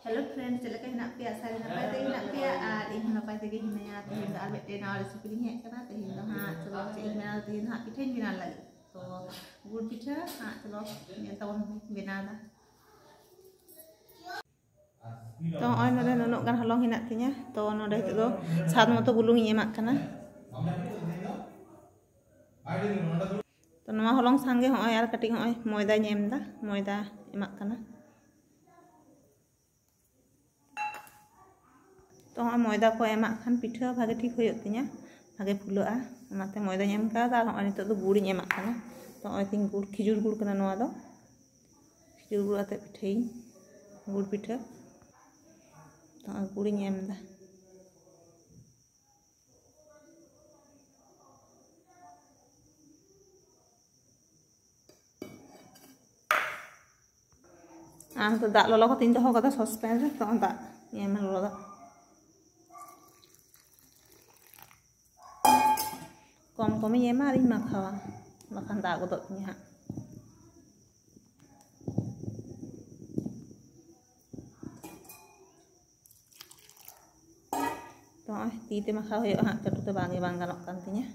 Hello friends, chela kayo nak pia sari napai tegi nak pia ing napai tegi hinaya tehin da arbet de na recipe ni hek kana tehin da ha chelo cing menal tehin ha pithen binal lagi. To gul pitha ha chelo ni tawon binada. To oi node nunuk kan holong hinak tinya. To node itu sat moto gulung ini emak kana. To nama holong sangge hoi ar kating hoi moida nyem da, moida emak kana. तो मैदा को एमा खान पिठा भागे ठीक हो तिया भागे फुलआ ओनाते मैदा M का are हय नितो दो गुड़ एमा खाना तो हय तीन गुड़ खिजुर गुड़ कना नोआ दो खिजुर गुड़ आते पिठाई गुड़ पिठा तो गुड़ एम दा आम तो दाग ललो को तीन दो कदा ससपेन रे तो दाग एम ललो दा कम कम ये मारी माखावा makan tak godok nya to ti te makha hoyo ha catu te bang ganok kan tinya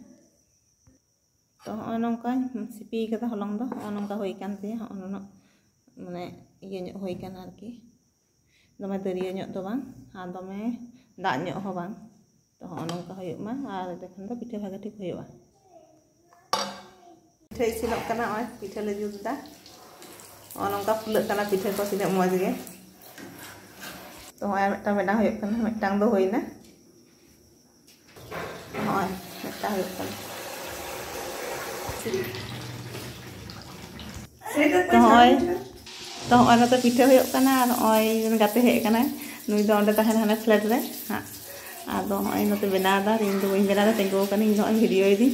to onongka sipi kata holong do onongka hoy kan tinya onono mane iye nyok hoy kan arki dome dariya nyok do bang ha dome dak nyok ho bang to onongka hoyo ma ar dekhan do pitha bhage thik hoyo पिठा इसिनोग कना ओय पिठा ले जुदा ओनंका फुलक कना पिठा को सिने मज गे तो ओय मेटा बेना होय कना मेटांग दो होइना ओय मेटा होय कना तो ओय ना तो पिठा होय कना ओय गाते हे कना नुई दो ओंडे ताहेन हाने फ्लैट रे हा आदो ओय नते बेना दा रिन दो बेना दा तेंगो कना इन ओय video इदी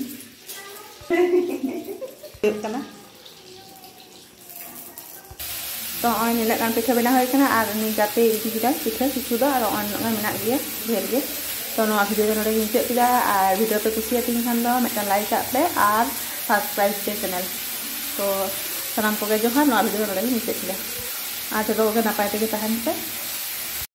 kana to oy ni lekan pitha bena hoy kana ar ni gate idi kita pitha kichu da ar on ngai menak dia ber ge to no video node ngi pida ar video pe kusia tin khan do metan like kak pe ar subscribe ke channel to salam ko ge johar no video node ngi pida ar to ge napai te ge tahan pe